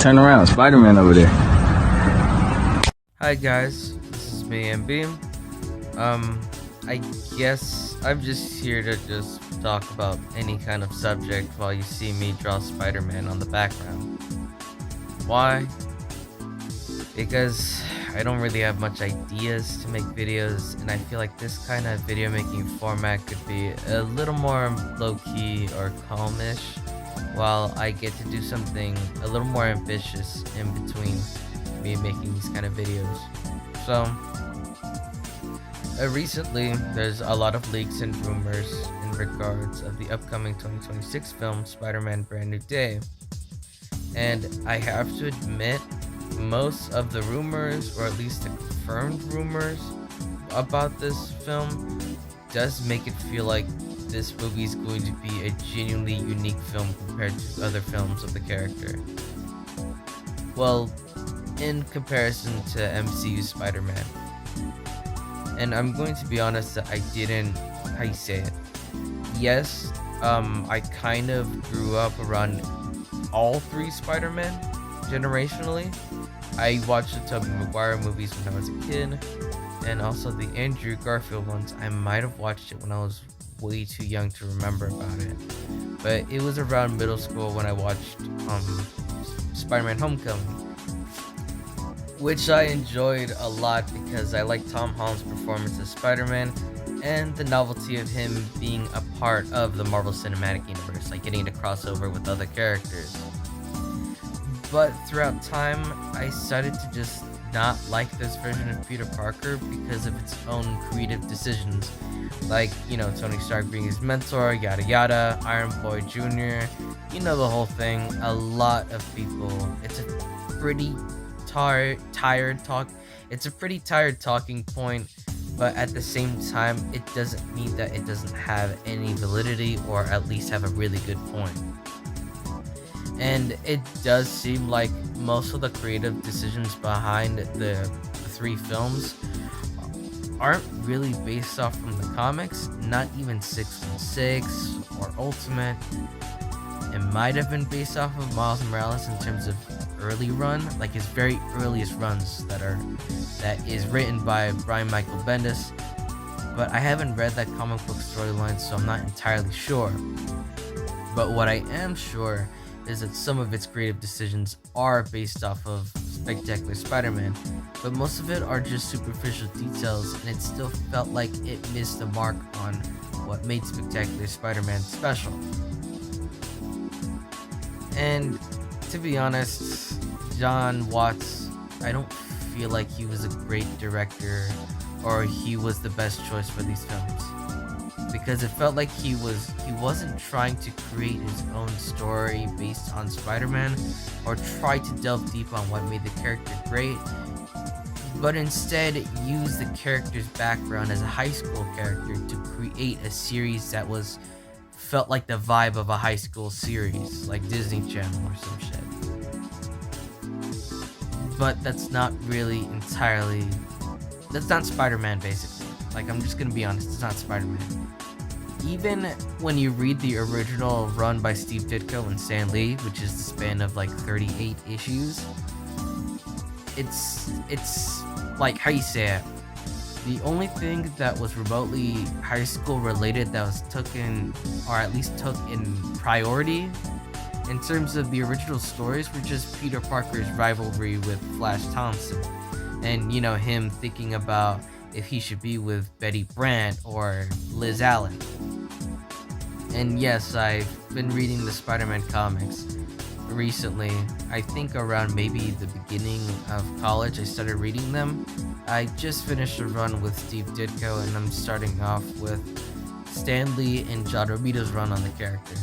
Turn around, Spider-Man over there. Hi guys, this is me, MB. I guess I'm just here to just talk about any kind of subject while you see me draw Spider-Man on the background. Why? Because I don't really have much ideas to make videos, and I feel like this kind of video making format could be a little more low-key or calmish, while I get to do something a little more ambitious in between me making these kind of videos. So recently there's a lot of leaks and rumors in regards of the upcoming 2026 film Spider-Man Brand New Day, and I have to admit most of the rumors, or at least the confirmed rumors about this film, does make it feel like this movie is going to be a genuinely unique film compared to other films of the character. Well, in comparison to MCU Spider-Man. And I'm going to be honest that I didn't, how you say it? Yes, I kind of grew up around all three Spider-Man generationally. I watched the Tobey Maguire movies when I was a kid, and also the Andrew Garfield ones. I might have watched it when I was way too young to remember about it, but it was around middle school when I watched Spider-Man Homecoming, which I enjoyed a lot because I liked Tom Holland's performance as Spider-Man and the novelty of him being a part of the Marvel Cinematic Universe, like getting to cross over with other characters. But throughout time, I started to just not like this version of Peter Parker because of its own creative decisions. Like, Tony Stark being his mentor, yada yada, Iron Boy Jr., the whole thing. A lot of people, it's a pretty tired talking point, but at the same time, it doesn't mean that it doesn't have any validity, or at least have a really good point. And it does seem like most of the creative decisions behind the three films aren't really based off from the comics, not even 616 or Ultimate. It might have been based off of Miles Morales in terms of early run, like his very earliest runs that is written by Brian Michael Bendis, but I haven't read that comic book storyline, so I'm not entirely sure. But what I am sure is that some of its creative decisions are based off of Spectacular Spider-Man, but most of it are just superficial details, and it still felt like it missed the mark on what made Spectacular Spider-Man special. And to be honest, Jon Watts, I don't feel like he was a great director, or he was the best choice for these films, because it felt like he wasn't trying to create his own story based on Spider-Man, or try to delve deep on what made the character great, but instead use the character's background as a high school character to create a series that felt like the vibe of a high school series, like Disney Channel or some shit. But that's not Spider-Man, basically. Like, I'm just gonna be honest, it's not Spider-Man. Even when you read the original run by Steve Ditko and Stan Lee, which is the span of like 38 issues, it's like, how you say it, the only thing that was remotely high school related that was took in priority in terms of the original stories were just Peter Parker's rivalry with Flash Thompson, and him thinking about if he should be with Betty Brant or Liz Allen. And yes, I've been reading the Spider-Man comics recently. I think around maybe the beginning of college I started reading them. I just finished a run with Steve Ditko, and I'm starting off with Stan Lee and John Romita's run on the character,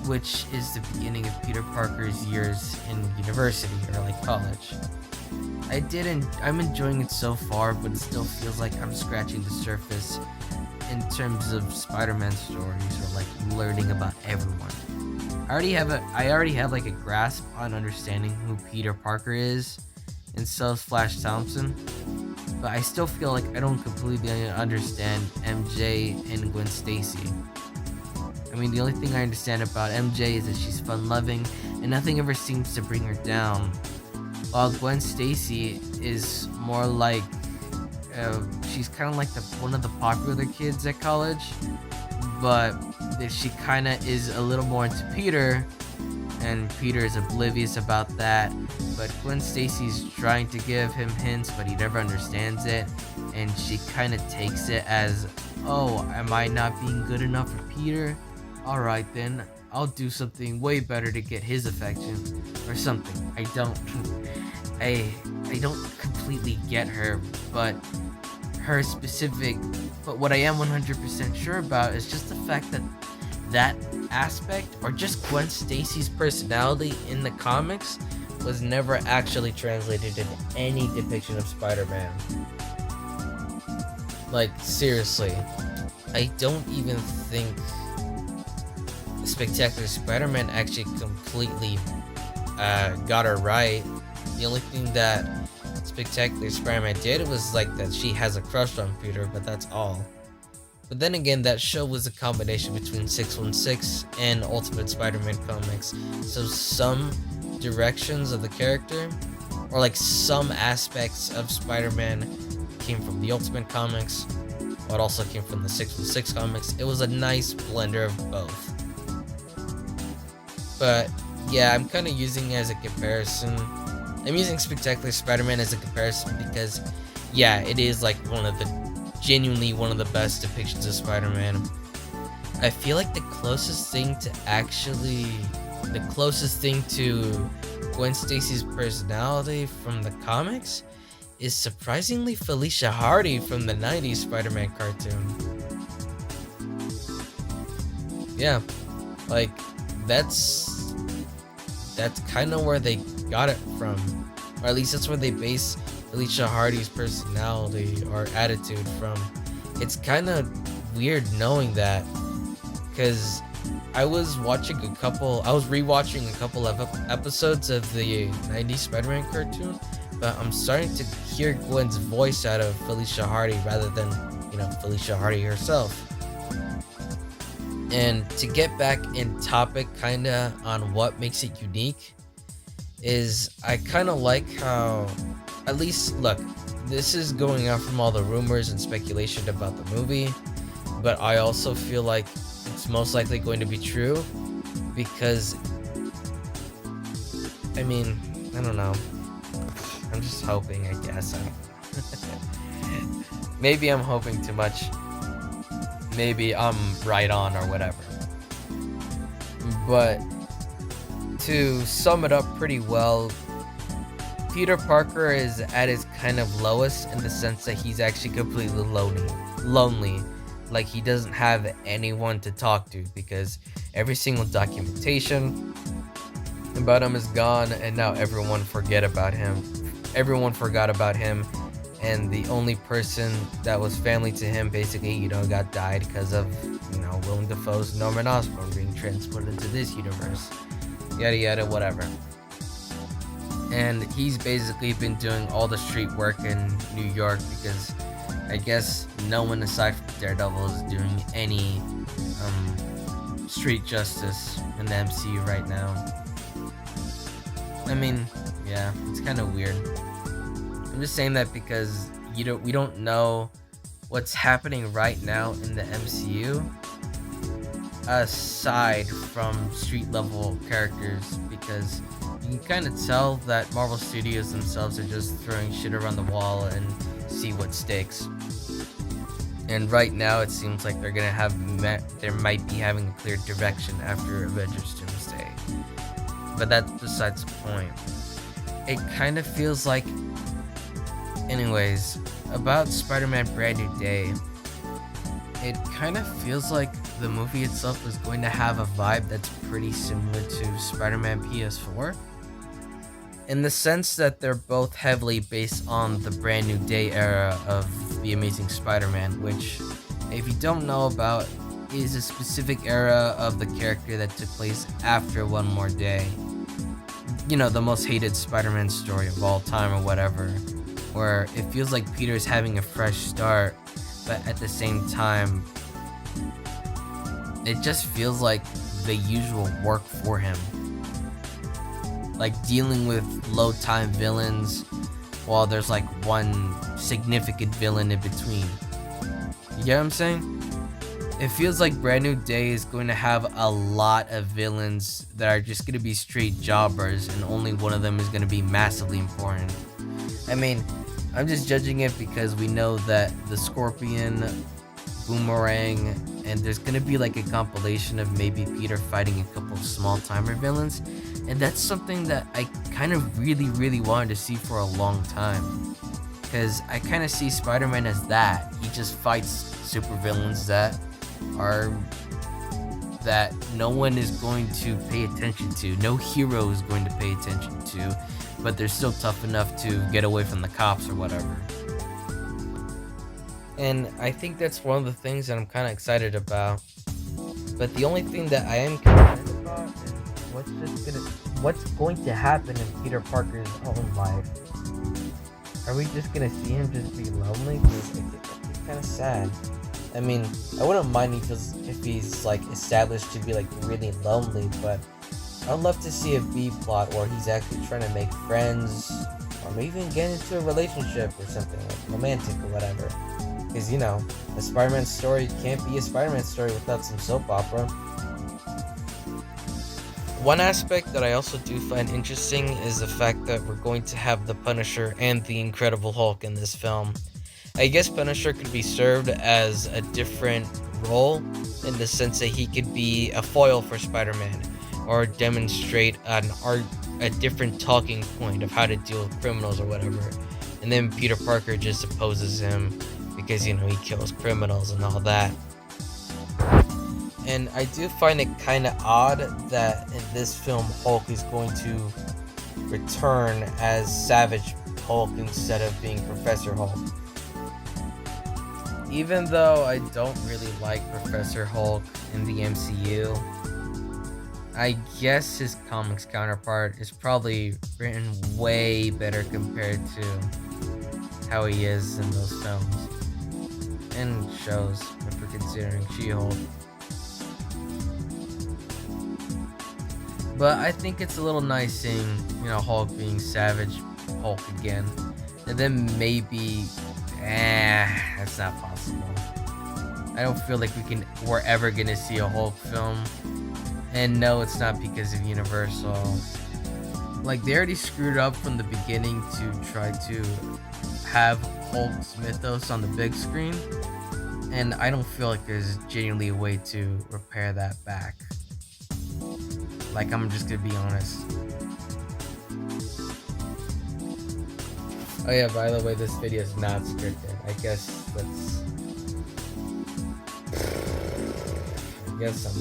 which is the beginning of Peter Parker's years in university, or like college. I'm enjoying it so far, but it still feels like I'm scratching the surface in terms of Spider-Man stories, or like learning about everyone. I already have like a grasp on understanding who Peter Parker is, and so is Flash Thompson, but I still feel like I don't completely understand MJ and Gwen Stacy. I mean, the only thing I understand about MJ is that she's fun-loving and nothing ever seems to bring her down. While Gwen Stacy is more like she's kind of like one of the popular kids at college, but she kind of is a little more into Peter, and Peter is oblivious about that. But Gwen Stacy's trying to give him hints, but he never understands it, and she kind of takes it as, oh, am I not being good enough for Peter? Alright then, I'll do something way better to get his affection, or something. I don't completely get her, but what I am 100% sure about is just the fact that aspect, or just Gwen Stacy's personality in the comics, was never actually translated in any depiction of Spider-Man. Like, seriously, I don't even think Spectacular Spider-Man actually completely got her right. The only thing that Spectacular Spider-Man did was like that she has a crush on Peter, but that's all. But then again, that show was a combination between 616 and Ultimate Spider-Man comics, so some directions of the character, or like some aspects of Spider-Man, came from the Ultimate comics, but also came from the 616 comics. It was a nice blender of both. But yeah, I'm kind of using it as a comparison. I'm using Spectacular Spider-Man as a comparison because, yeah, it is like genuinely one of the best depictions of Spider-Man. I feel like the closest thing to Gwen Stacy's personality from the comics is surprisingly Felicia Hardy from the 90s Spider-Man cartoon. Yeah, like, that's kind of where they got it from, or at least that's where they base Felicia Hardy's personality or attitude from. It's kind of weird knowing that, because I was rewatching a couple of episodes of the 90s Spider-Man cartoon, but I'm starting to hear Gwen's voice out of Felicia Hardy rather than, Felicia Hardy herself. And to get back in topic kinda on what makes it unique, is I kinda like how, at least, look, this is going out from all the rumors and speculation about the movie, but I also feel like it's most likely going to be true, because, I mean, I don't know. I'm just hoping, I guess. Maybe I'm hoping too much. Maybe I'm right on or whatever. But to sum it up pretty well, Peter Parker is at his kind of lowest in the sense that he's actually completely lonely. Like, he doesn't have anyone to talk to because every single documentation about him is gone, and now everyone forgot about him, and the only person that was family to him basically, died because of, Willem Dafoe's Norman Osborn being transported into this universe. Yada yada, whatever. And he's basically been doing all the street work in New York because I guess no one aside from Daredevil is doing any street justice in the MCU right now. I mean, yeah, it's kind of weird. I'm just saying that because we don't know what's happening right now in the MCU aside from street level characters, because you can kind of tell that Marvel Studios themselves are just throwing shit around the wall and see what sticks. And right now it seems like they're gonna they might be having a clear direction after Avengers Doomsday, but that's besides the point. It kind of feels like, anyways, about Spider-Man Brand New Day, it kind of feels like the movie itself is going to have a vibe that's pretty similar to Spider-Man PS4, in the sense that they're both heavily based on the Brand New Day era of The Amazing Spider-Man, which, if you don't know about, is a specific era of the character that took place after One More Day. The most hated Spider-Man story of all time or whatever, where it feels like Peter's having a fresh start, but at the same time, it just feels like the usual work for him. like dealing with low time villains while there's like one significant villain in between. You get what I'm saying? It feels like Brand New Day is going to have a lot of villains that are just going to be straight jobbers, and only one of them is going to be massively important. I mean, I'm just judging it because we know that the Scorpion, Boomerang, and there's going to be like a compilation of maybe Peter fighting a couple of small timer villains, and that's something that I kind of really wanted to see for a long time. Because I kind of see Spider-Man as that. He just fights supervillains that no one is going to pay attention to. No hero is going to pay attention to, but they're still tough enough to get away from the cops or whatever. And I think that's one of the things that I'm kind of excited about. But the only thing that I am concerned about is what's going to happen in Peter Parker's own life. Are we just gonna see him just be lonely? Because I think that'd be kind of sad. I mean, I wouldn't mind if he's like established to be like really lonely, but I'd love to see a B plot where he's actually trying to make friends, or maybe even get into a relationship or something, like romantic or whatever. Because, you know, a Spider-Man story can't be a Spider-Man story without some soap opera. One aspect that I also do find interesting is the fact that we're going to have the Punisher and the Incredible Hulk in this film. I guess Punisher could be served as a different role in the sense that he could be a foil for Spider-Man, or demonstrate a different talking point of how to deal with criminals or whatever. And then Peter Parker just opposes him because, you know, he kills criminals and all that. And I do find it kind of odd that in this film Hulk is going to return as Savage Hulk instead of being Professor Hulk. Even though I don't really like Professor Hulk in the MCU, I guess his comics counterpart is probably written way better compared to how he is in those films and shows, if we're considering She-Hulk. But I think it's a little nice seeing, you know, Hulk being Savage Hulk again. And then maybe, that's not possible. I don't feel like we're ever gonna see a Hulk film. And no, it's not because of Universal. Like, they already screwed up from the beginning to try to have Hulk's mythos on the big screen. And I don't feel like there's genuinely a way to repair that back. Like, I'm just gonna be honest. Oh yeah, by the way, this video is not scripted. I guess I'm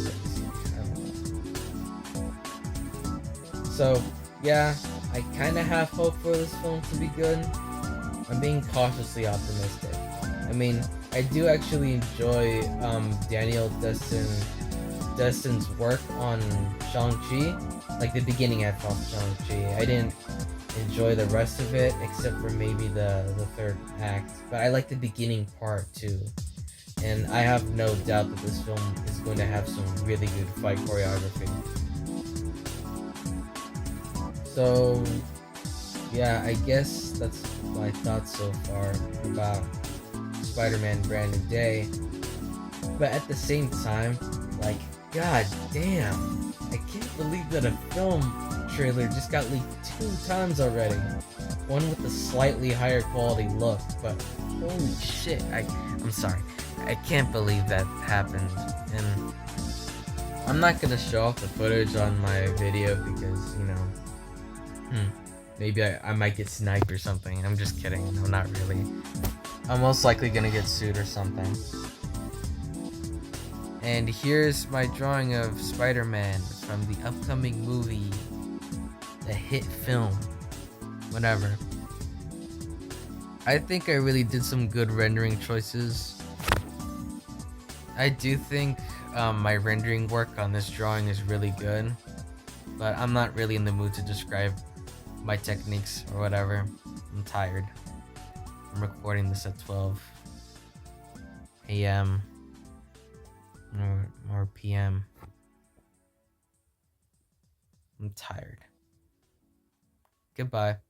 lazy. I don't know. So, yeah, I kind of have hope for this film to be good. I'm being cautiously optimistic. I mean, I do actually enjoy Daniel Dustin's work on Shang-Chi, like the beginning half of Shang-Chi. I didn't enjoy the rest of it except for maybe the third act, but I like the beginning part too. And I have no doubt that this film is going to have some really good fight choreography. So yeah, I guess that's my thoughts so far about Spider-Man Brand New Day. But at the same time, like, god damn, I can't believe that a film trailer just got leaked 2 times already. One with a slightly higher quality look, but holy shit, I'm sorry. I can't believe that happened. And I'm not gonna show off the footage on my video because, you know, maybe I might get sniped or something. I'm just kidding. No, not really. I'm most likely gonna get sued or something. And here's my drawing of Spider-Man from the upcoming movie, the hit film, whatever. I think I really did some good rendering choices. I do think my rendering work on this drawing is really good, but I'm not really in the mood to describe my techniques or whatever. I'm tired. I'm recording this at 12 a.m. or p.m. I'm tired. Goodbye.